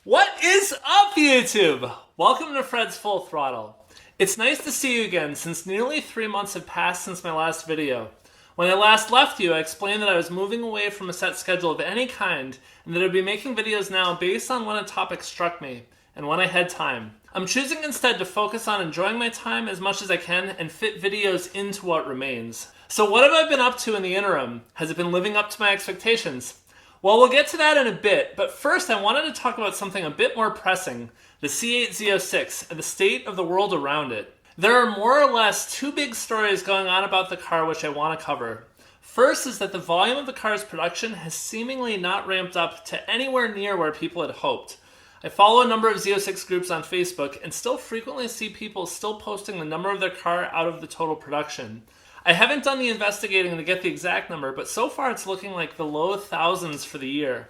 What is up, YouTube? Welcome to Fred's Full Throttle. It's nice to see you again since nearly 3 months have passed since my last video. When I last left you, I explained that I was moving away from a set schedule of any kind and that I'd be making videos now based on when a topic struck me and when I had time. I'm choosing instead to focus on enjoying my time as much as I can and fit videos into what remains. So what have I been up to in the interim? Has it been living up to my expectations? Well, we'll get to that in a bit, but first I wanted to talk about something a bit more pressing, the C8 Z06 and the state of the world around it. There are more or less two big stories going on about the car which I want to cover. First is that the volume of the car's production has seemingly not ramped up to anywhere near where people had hoped. I follow a number of Z06 groups on Facebook and still frequently see people still posting the number of their car out of the total production. I haven't done the investigating to get the exact number, but so far it's looking like the low thousands for the year.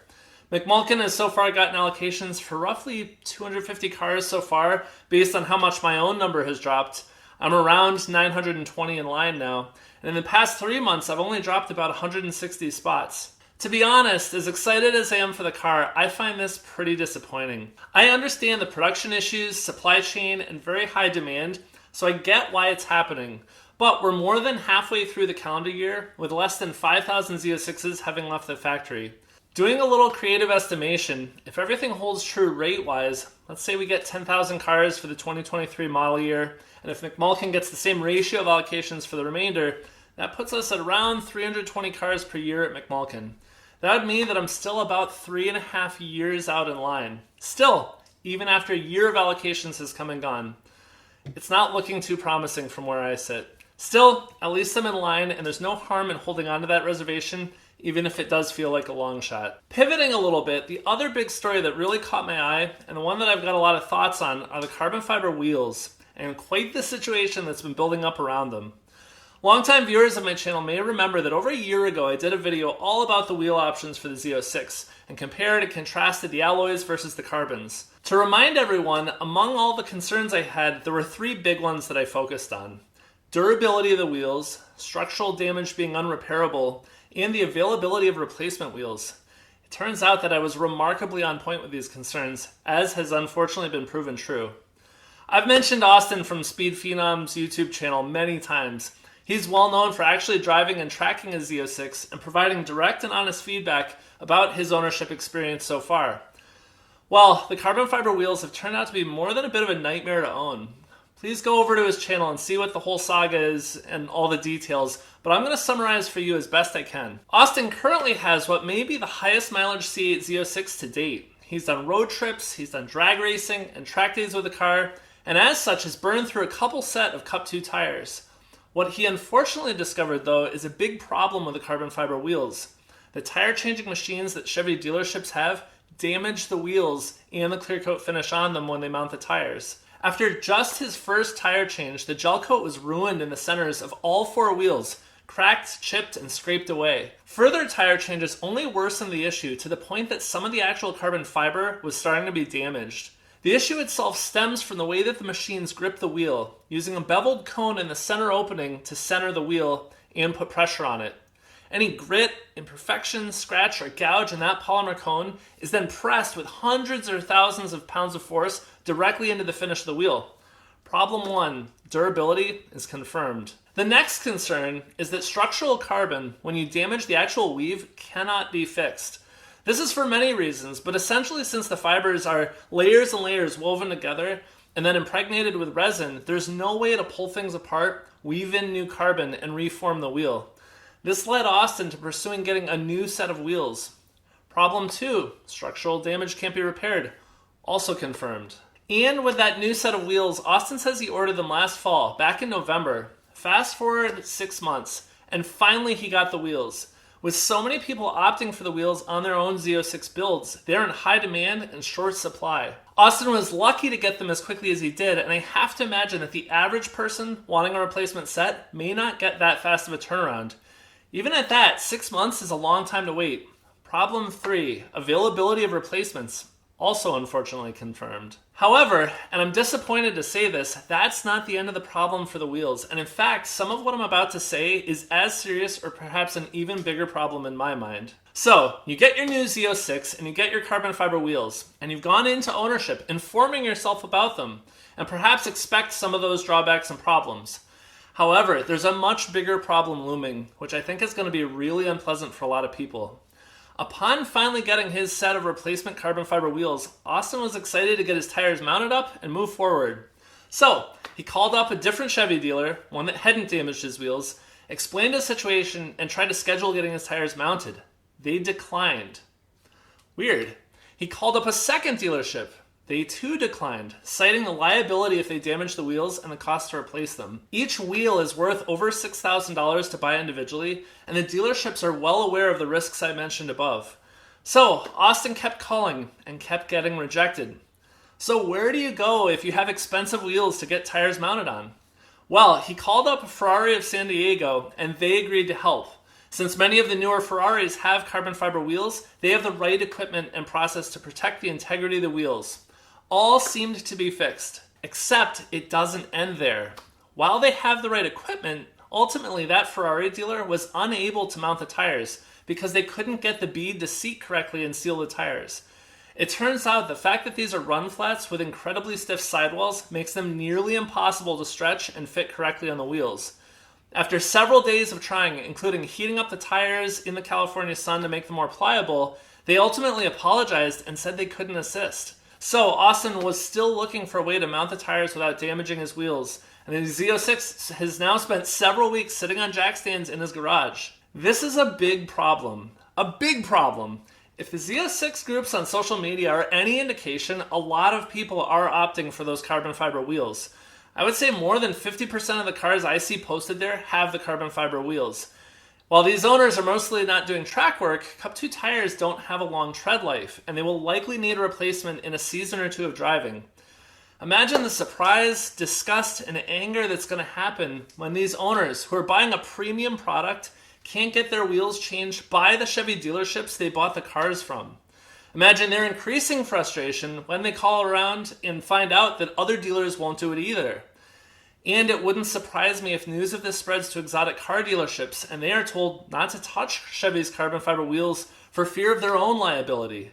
McMulkin has so far gotten allocations for roughly 250 cars so far, based on how much my own number has dropped. I'm around 920 in line now, and in the past 3 months I've only dropped about 160 spots. To be honest, as excited as I am for the car, I find this pretty disappointing. I understand the production issues, supply chain, and very high demand, so I get why it's happening. But we're more than halfway through the calendar year, with less than 5,000 Z06s having left the factory. Doing a little creative estimation, if everything holds true rate-wise, let's say we get 10,000 cars for the 2023 model year, and if McMulkin gets the same ratio of allocations for the remainder, that puts us at around 320 cars per year at McMulkin. That would mean that I'm still about 3.5 years out in line. Still, even after a year of allocations has come and gone, it's not looking too promising from where I sit. Still, at least I'm in line, and there's no harm in holding on to that reservation, even if it does feel like a long shot. Pivoting a little bit, the other big story that really caught my eye, and the one that I've got a lot of thoughts on, are the carbon fiber wheels, and quite the situation that's been building up around them. Longtime viewers of my channel may remember that over a year ago I did a video all about the wheel options for the Z06, and compared and contrasted the alloys versus the carbons. To remind everyone, among all the concerns I had, there were 3 big ones that I focused on. Durability of the wheels, structural damage being unrepairable, and the availability of replacement wheels. It turns out that I was remarkably on point with these concerns, as has unfortunately been proven true. I've mentioned Austin from Speed Phenom's YouTube channel many times. He's well known for actually driving and tracking a Z06 and providing direct and honest feedback about his ownership experience so far. Well, the carbon fiber wheels have turned out to be more than a bit of a nightmare to own. Please go over to his channel and see what the whole saga is and all the details, but I'm going to summarize for you as best I can. Austin currently has what may be the highest mileage C8 Z06 to date. He's done road trips, he's done drag racing, and track days with the car, and as such has burned through a couple set of Cup 2 tires. What he unfortunately discovered, though, is a big problem with the carbon fiber wheels. The tire changing machines that Chevy dealerships have damage the wheels and the clear coat finish on them when they mount the tires. After just his first tire change, the gel coat was ruined in the centers of all 4 wheels, cracked, chipped, and scraped away. Further tire changes only worsened the issue to the point that some of the actual carbon fiber was starting to be damaged. The issue itself stems from the way that the machines grip the wheel, using a beveled cone in the center opening to center the wheel and put pressure on it. Any grit, imperfection, scratch, or gouge in that polymer cone is then pressed with hundreds or thousands of pounds of force directly into the finish of the wheel. Problem 1, durability is confirmed. The next concern is that structural carbon, when you damage the actual weave, cannot be fixed. This is for many reasons, but essentially since the fibers are layers and layers woven together and then impregnated with resin, there's no way to pull things apart, weave in new carbon, and reform the wheel. This led Austin to pursuing getting a new set of wheels. Problem 2, structural damage can't be repaired. Also confirmed. And with that new set of wheels, Austin says he ordered them last fall, back in November. Fast forward 6 months, and finally he got the wheels. With so many people opting for the wheels on their own Z06 builds, they're in high demand and short supply. Austin was lucky to get them as quickly as he did, and I have to imagine that the average person wanting a replacement set may not get that fast of a turnaround. Even at that, 6 months is a long time to wait. Problem 3, availability of replacements. also unfortunately confirmed. However, and I'm disappointed to say this, that's not the end of the problem for the wheels. And in fact, some of what I'm about to say is as serious or perhaps an even bigger problem in my mind. So, you get your new Z06 and you get your carbon fiber wheels, and you've gone into ownership informing yourself about them, and perhaps expect some of those drawbacks and problems. However, there's a much bigger problem looming, which I think is going to be really unpleasant for a lot of people. Upon finally getting his set of replacement carbon fiber wheels, Austin was excited to get his tires mounted up and move forward. So, he called up a different Chevy dealer, one that hadn't damaged his wheels, explained his situation, and tried to schedule getting his tires mounted. They declined. Weird. He called up a second dealership. They too declined, citing the liability if they damage the wheels and the cost to replace them. Each wheel is worth over $6,000 to buy individually, and the dealerships are well aware of the risks I mentioned above. So, Austin kept calling and kept getting rejected. So where do you go if you have expensive wheels to get tires mounted on? Well, he called up Ferrari of San Diego, and they agreed to help. Since many of the newer Ferraris have carbon fiber wheels, they have the right equipment and process to protect the integrity of the wheels. All seemed to be fixed, except it doesn't end there. While they have the right equipment, ultimately that Ferrari dealer was unable to mount the tires because they couldn't get the bead to seat correctly and seal the tires. It turns out the fact that these are run flats with incredibly stiff sidewalls makes them nearly impossible to stretch and fit correctly on the wheels. After several days of trying, including heating up the tires in the California sun to make them more pliable, they ultimately apologized and said they couldn't assist. So Austin was still looking for a way to mount the tires without damaging his wheels, and the Z06 has now spent several weeks sitting on jack stands in his garage. This is a big problem. A big problem. If the Z06 groups on social media are any indication, a lot of people are opting for those carbon fiber wheels. I would say more than 50% of the cars I see posted there have the carbon fiber wheels. While these owners are mostly not doing track work, Cup 2 tires don't have a long tread life, and they will likely need a replacement in a season or two of driving. Imagine the surprise, disgust, and anger that's going to happen when these owners, who are buying a premium product, can't get their wheels changed by the Chevy dealerships they bought the cars from. Imagine their increasing frustration when they call around and find out that other dealers won't do it either. And it wouldn't surprise me if news of this spreads to exotic car dealerships and they are told not to touch Chevy's carbon fiber wheels for fear of their own liability.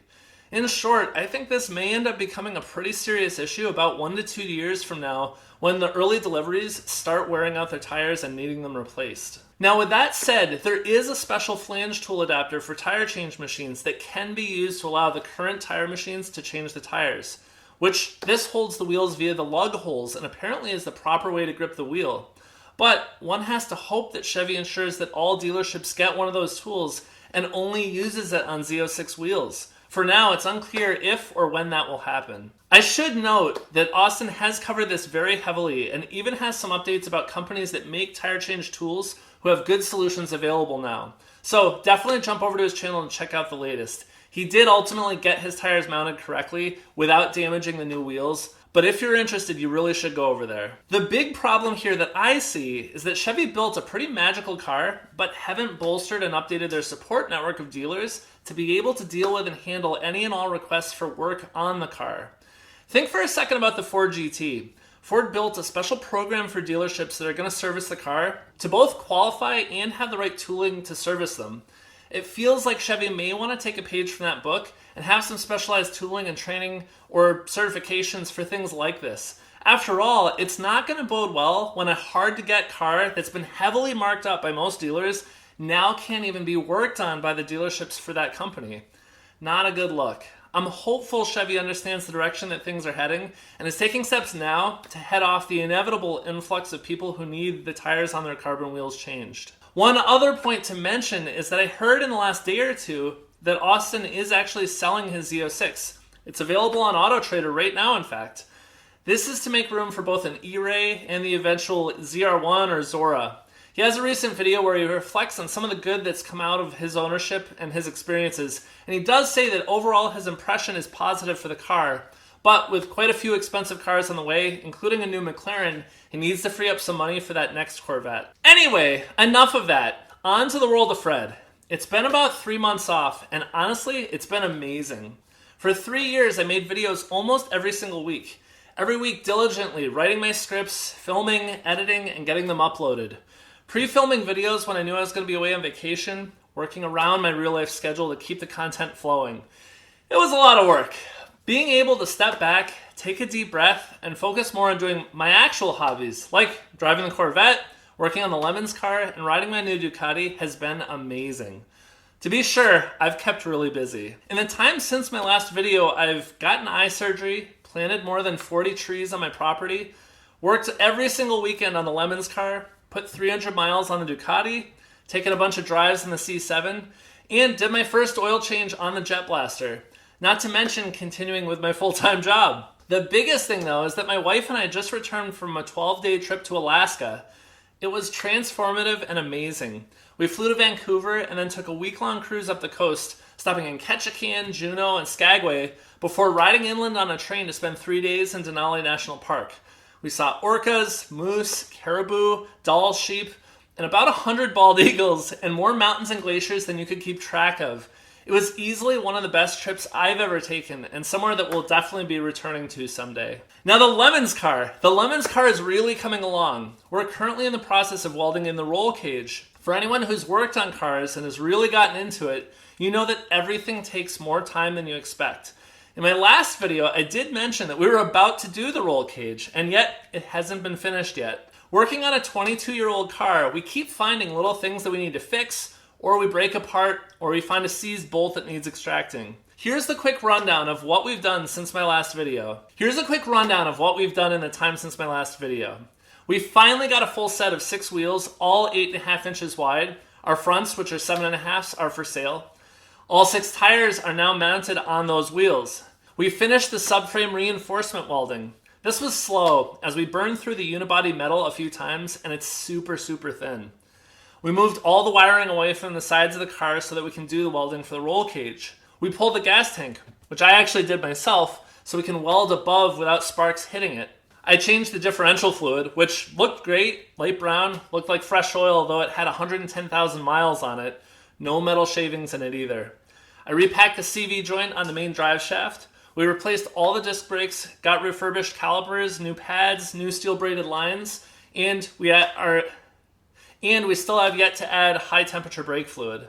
In short, I think this may end up becoming a pretty serious issue about 1 to 2 years from now when the early deliveries start wearing out their tires and needing them replaced. Now with that said, there is a special flange tool adapter for tire change machines that can be used to allow the current tire machines to change the tires, which this holds the wheels via the lug holes and apparently is the proper way to grip the wheel. But one has to hope that Chevy ensures that all dealerships get one of those tools and only uses it on Z06 wheels. For now, it's unclear if or when that will happen. I should note that Austin has covered this very heavily and even has some updates about companies that make tire change tools who have good solutions available now. So definitely jump over to his channel and check out the latest. He did ultimately get his tires mounted correctly without damaging the new wheels, but if you're interested, you really should go over there. The big problem here that I see is that Chevy built a pretty magical car, but haven't bolstered and updated their support network of dealers to be able to deal with and handle any and all requests for work on the car. Think for a second about the Ford GT. Ford built a special program for dealerships that are going to service the car to both qualify and have the right tooling to service them. It feels like Chevy may want to take a page from that book and have some specialized tooling and training or certifications for things like this. After all, it's not going to bode well when a hard-to-get car that's been heavily marked up by most dealers now can't even be worked on by the dealerships for that company. Not a good look. I'm hopeful Chevy understands the direction that things are heading and is taking steps now to head off the inevitable influx of people who need the tires on their carbon wheels changed. One other point to mention is that I heard in the last day or two that Austin is actually selling his Z06. It's available on AutoTrader right now, in fact. This is to make room for both an E-Ray and the eventual ZR1 or Zora. He has a recent video where he reflects on some of the good that's come out of his ownership and his experiences, and he does say that overall his impression is positive for the car, but with quite a few expensive cars on the way, including a new McLaren, he needs to free up some money for that next Corvette. Anyway, enough of that. On to the world of Fred. It's been about 3 months off, and honestly, it's been amazing. For 3 years, I made videos almost every single week. Every week diligently writing my scripts, filming, editing, and getting them uploaded. Pre-filming videos when I knew I was going to be away on vacation, working around my real-life schedule to keep the content flowing. It was a lot of work. Being able to step back, take a deep breath, and focus more on doing my actual hobbies, like driving the Corvette, working on the Lemons car, and riding my new Ducati has been amazing. To be sure, I've kept really busy. In the time since my last video, I've gotten eye surgery, planted more than 40 trees on my property, worked every single weekend on the Lemons car, put 300 miles on the Ducati, taken a bunch of drives in the C7, and did my first oil change on the Jet Blaster. Not to mention continuing with my full-time job. The biggest thing though is that my wife and I just returned from a 12-day trip to Alaska. It was transformative and amazing. We flew to Vancouver and then took a week-long cruise up the coast, stopping in Ketchikan, Juneau, and Skagway before riding inland on a train to spend 3 days in Denali National Park. We saw orcas, moose, caribou, Dall sheep, and about 100 bald eagles and more mountains and glaciers than you could keep track of. It was easily one of the best trips I've ever taken and somewhere that we'll definitely be returning to someday. Now the Lemons car. The Lemons car is really coming along. We're currently in the process of welding in the roll cage. For anyone who's worked on cars and has really gotten into it, you know that everything takes more time than you expect. In my last video, I did mention that we were about to do the roll cage, and yet it hasn't been finished yet. Working on a 22-year-old car, we keep finding little things that we need to fix, or we break apart, or we find a seized bolt that needs extracting. Here's the quick rundown of what we've done since my last video. Here's a quick rundown of what we've done in the time since my last video. We finally got a full set of 6 wheels, all 8.5 inches wide. Our fronts, which are 7.5s, are for sale. All 6 tires are now mounted on those wheels. We finished the subframe reinforcement welding. This was slow, as we burned through the unibody metal a few times, and it's super thin. We moved all the wiring away from the sides of the car so that we can do the welding for the roll cage. We pulled the gas tank, which I actually did myself, so we can weld above without sparks hitting it. I changed the differential fluid, which looked great, light brown, looked like fresh oil, though it had 110,000 miles on it. No metal shavings in it either. I repacked the CV joint on the main drive shaft. We replaced all the disc brakes, got refurbished calipers, new pads, new steel braided lines, and we still have yet to add high temperature brake fluid.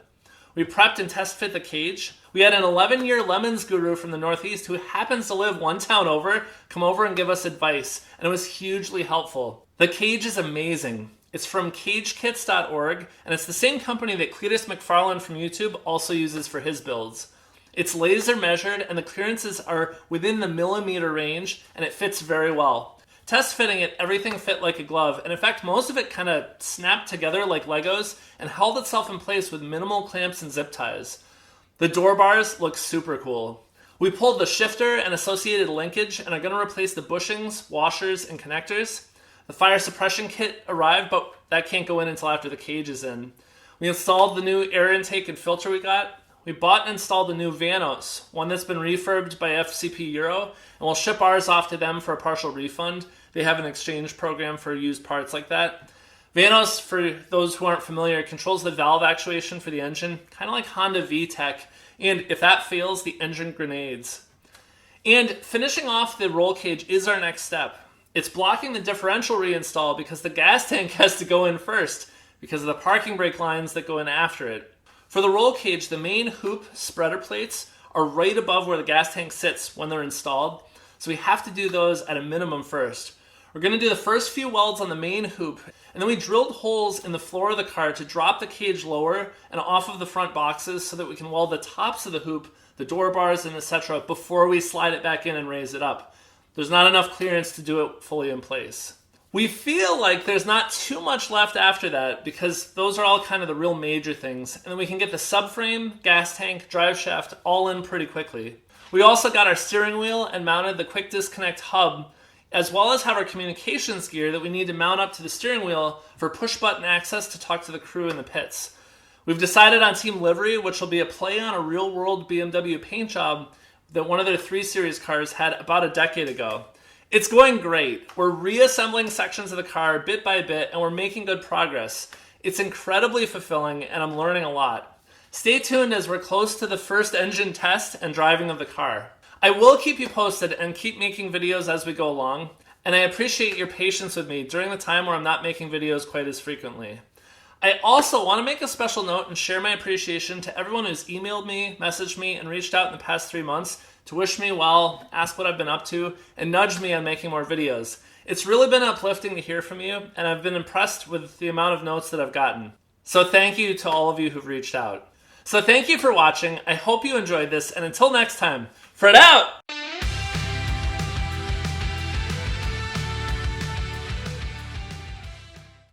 We prepped and test fit the cage. We had an 11-year Lemons guru from the Northeast who happens to live one town over come over and give us advice, and it was hugely helpful. The cage is amazing. It's from cagekits.org, and it's the same company that Cletus McFarlane from YouTube also uses for his builds. It's laser measured, and the clearances are within the millimeter range, and it fits very well. Test fitting it, everything fit like a glove, and in fact most of it kind of snapped together like Legos and held itself in place with minimal clamps and zip ties. The door bars look super cool. We pulled the shifter and associated linkage and are going to replace the bushings, washers, and connectors. The fire suppression kit arrived, but that can't go in until after the cage is in. We installed the new air intake and filter we got. We bought and installed a new Vanos, one that's been refurbed by FCP Euro, and we'll ship ours off to them for a partial refund. They have an exchange program for used parts like that. Vanos, for those who aren't familiar, controls the valve actuation for the engine, kind of like Honda VTEC, and if that fails, the engine grenades. And finishing off the roll cage is our next step. It's blocking the differential reinstall because the gas tank has to go in first, because of the parking brake lines that go in after it. For the roll cage, the main hoop spreader plates are right above where the gas tank sits when they're installed, so we have to do those at a minimum first. We're going to do the first few welds on the main hoop, and then we drilled holes in the floor of the car to drop the cage lower and off of the front boxes so that we can weld the tops of the hoop, the door bars, and etc. before we slide it back in and raise it up. There's not enough clearance to do it fully in place. We feel like there's not too much left after that because those are all kind of the real major things, and then we can get the subframe, gas tank, drive shaft all in pretty quickly. We also got our steering wheel and mounted the quick disconnect hub, as well as have our communications gear that we need to mount up to the steering wheel for push button access to talk to the crew in the pits. We've decided on team livery, which will be a play on a real world BMW paint job that one of their 3 Series cars had about a decade ago. It's going great. We're reassembling sections of the car bit by bit, and we're making good progress. It's incredibly fulfilling, and I'm learning a lot. Stay tuned as we're close to the first engine test and driving of the car. I will keep you posted and keep making videos as we go along, and I appreciate your patience with me during the time where I'm not making videos quite as frequently. I also want to make a special note and share my appreciation to everyone who's emailed me, messaged me, and reached out in the past 3 months to wish me well, ask what I've been up to, and nudge me on making more videos. It's really been uplifting to hear from you, and I've been impressed with the amount of notes that I've gotten. So thank you to all of you who've reached out. So thank you for watching. I hope you enjoyed this, and until next time, Fred out!